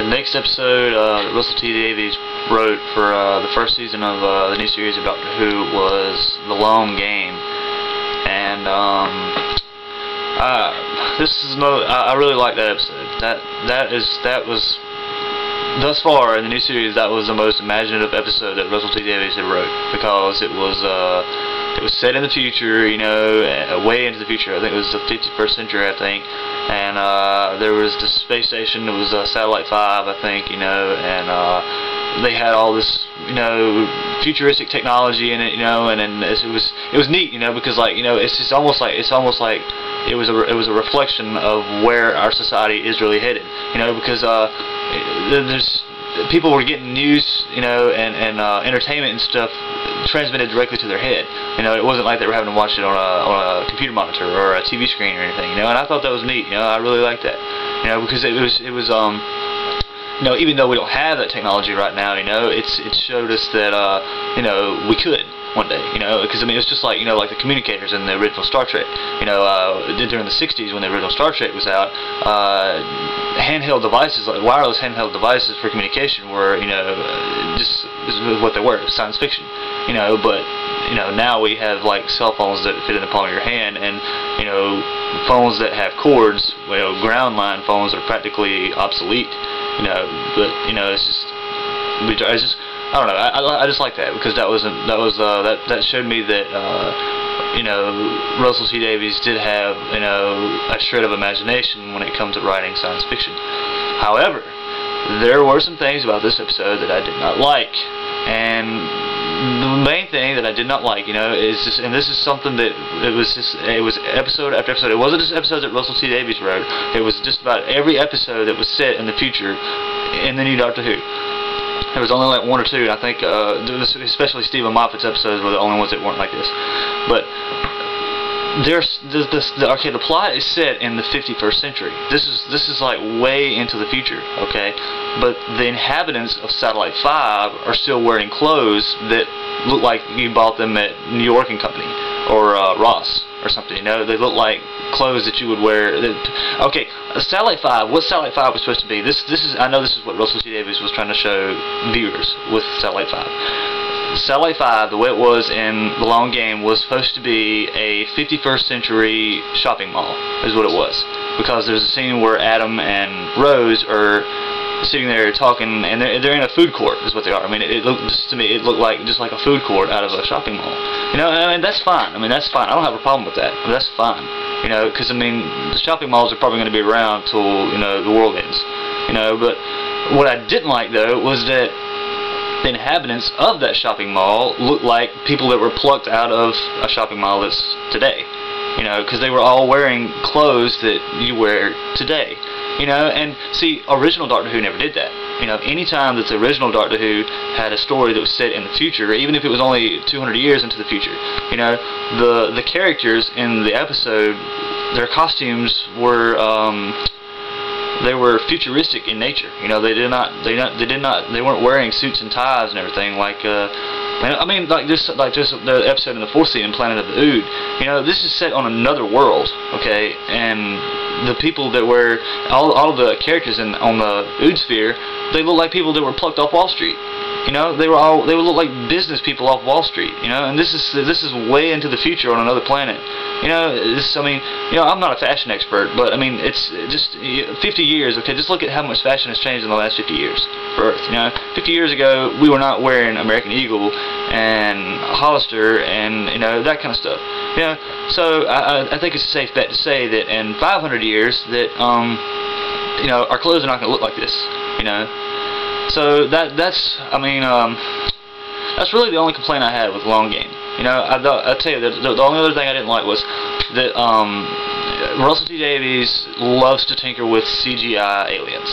The next episode that Russell T Davies wrote for the first season of the new series of Doctor Who was The Long Game, and I really like that episode. That was thus far in the new series, that was the most imaginative episode that Russell T Davies had wrote, because it was set in the future, you know, way into the future. I think it was the 51st century, I think, and there was the space station. It was Satellite 5, I think, you know, and they had all this, you know, futuristic technology in it, you know, and then it was neat, you know, because, like, you know, it's almost like it was a reflection of where our society is really headed, you know, because people were getting news, you know, and entertainment and stuff transmitted directly to their head. You know, it wasn't like they were having to watch it on a computer monitor or a TV screen or anything. You know, and I thought that was neat. You know, I really liked that. You know, because it was you know, even though we don't have that technology right now, you know, it showed us that you know, we could one day, you know, because I mean, it's just like, you know, like the communicators in the original Star Trek, you know, during the 60s when the original Star Trek was out, handheld devices, like wireless handheld devices for communication were, you know, just what they were, science fiction, you know, but, you know, now we have, like, cell phones that fit in the palm of your hand, and, you know, phones that have cords, you know, ground line phones are practically obsolete, you know, but, you know, it's just I don't know. I just like that, because that showed me that you know, Russell T Davies did have, you know, a shred of imagination when it comes to writing science fiction. However, there were some things about this episode that I did not like, and the main thing that I did not like, you know, is just, and this is something that it was episode after episode. It wasn't just episodes that Russell T Davies wrote. It was just about every episode that was set in the future in the new Doctor Who. There was only like one or two, and I think, especially Stephen Moffat's episodes were the only ones that weren't like this. But the plot is set in the 51st century. This is like way into the future, okay? But the inhabitants of Satellite 5 are still wearing clothes that look like you bought them at New York and Company or Ross or something. You know, they look like clothes that you would wear. Okay, Satellite 5. What Satellite 5 was supposed to be? I know this is what Russell T Davies was trying to show viewers with Satellite 5. Satellite 5, the way it was in The Long Game, was supposed to be a 51st century shopping mall, is what it was. Because there's a scene where Adam and Rose are sitting there talking, and they're in a food court, is what they are. I mean, it looked, just to me, it looked like just like a food court out of a shopping mall. You know, I mean, that's fine. I mean, that's fine. I don't have a problem with that. But that's fine. You know, because I mean, the shopping malls are probably going to be around till, you know, the world ends. You know, but what I didn't like though was that the inhabitants of that shopping mall looked like people that were plucked out of a shopping mall that's today. You know, because they were all wearing clothes that you wear today. You know, and see, original Doctor Who never did that. You know, anytime that the original Doctor Who had a story that was set in the future, even if it was only 200 years into the future, you know, the characters in the episode, their costumes were they were futuristic in nature. You know, they weren't wearing suits and ties and everything like I mean, like just the episode in the 4th season, Planet of the Ood. You know, this is set on another world, okay, and the people that were all of the characters on the Ood sphere, they look like people that were plucked off Wall Street. You know, they would look like business people off Wall Street. You know, and this is way into the future on another planet. You know, I mean, you know, I'm not a fashion expert, but I mean, it's just 50 years. Okay, just look at how much fashion has changed in the last 50 years for Earth. You know, 50 years ago, we were not wearing American Eagle and Hollister and, you know, that kind of stuff. You know, so I think it's a safe bet to say that in 500 years that you know, our clothes are not going to look like this. You know. So that's I mean, that's really the only complaint I had with Long Game. You know, I'll tell you, the only other thing I didn't like was that Russell T Davies loves to tinker with CGI aliens.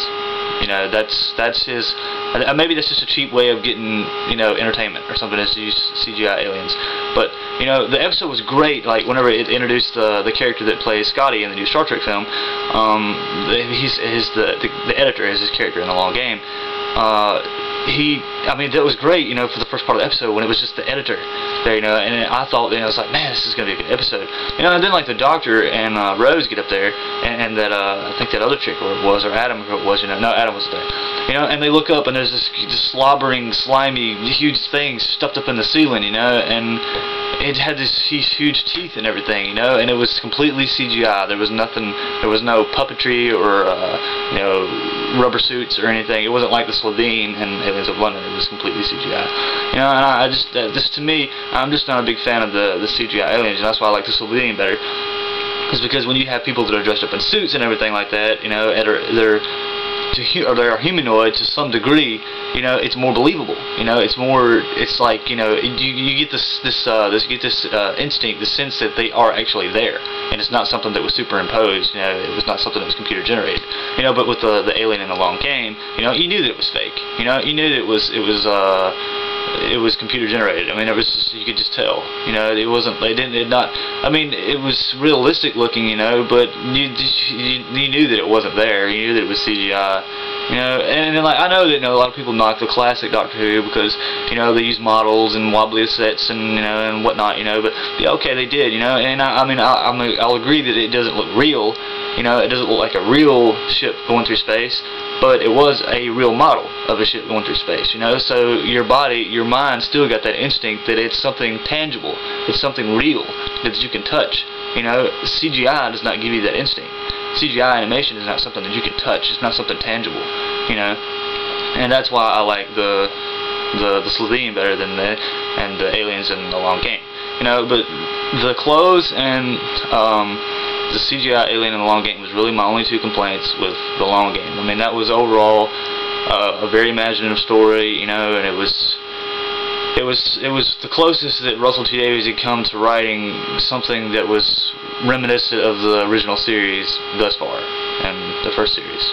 You know, that's his. Maybe that's just a cheap way of getting, you know, entertainment or something, is to use CGI aliens. But you know, the episode was great. Like whenever it introduced the character that plays Scotty in the new Star Trek film, the editor is his character in The Long Game. I mean, that was great, you know, for the first part of the episode when it was just the editor there, you know, and I thought, you know, I was like, man, this is going to be a good episode. You know, and then, like, the Doctor and Rose get up there, and that, I think that other chick, or it was, or Adam, who it was, you know, no, Adam was there. you know, and they look up and there's this slobbering, slimy, huge thing stuffed up in the ceiling, you know, and it had this huge teeth and everything, you know, and it was completely CGI. There was nothing, there was no puppetry or you know, rubber suits or anything. It wasn't like the Slovene and Aliens of London. It was completely CGI, you know. And I just, this to me, I'm just not a big fan of the CGI aliens, and that's why I like the Slovene better. Is because when you have people that are dressed up in suits and everything like that, you know, they're humanoid to some degree, you know, it's more believable. You know, it's more, it's like, you know, you get this instinct, the sense that they are actually there, and it's not something that was superimposed. You know, it was not something that was computer generated. You know, but with the alien in the long game, you know, you knew that it was fake. You know, you knew that it was computer generated. I mean, it was just, you could just tell. You know, it wasn't. I mean, it was realistic looking. You know, but you knew that it wasn't there. You knew that it was CGI. You know, and then, like, I know that, you know, a lot of people knock the classic Doctor Who because, you know, they use models and wobbly sets and, you know, and whatnot. You know, but yeah, okay, they did. You know, and I'll agree that it doesn't look real. You know, it doesn't look like a real ship going through space, but it was a real model of a ship going through space, you know. So your body, your mind still got that instinct that it's something tangible, it's something real that you can touch. You know, CGI does not give you that instinct. CGI animation is not something that you can touch. It's not something tangible, you know. And that's why I like the Slovene better than the aliens in the long game, you know. But the clothes and the CGI alien in the long game was really my only two complaints with the long game. I mean, that was overall a very imaginative story, you know, and it was the closest that Russell T Davies had come to writing something that was reminiscent of the original series thus far, and the first series.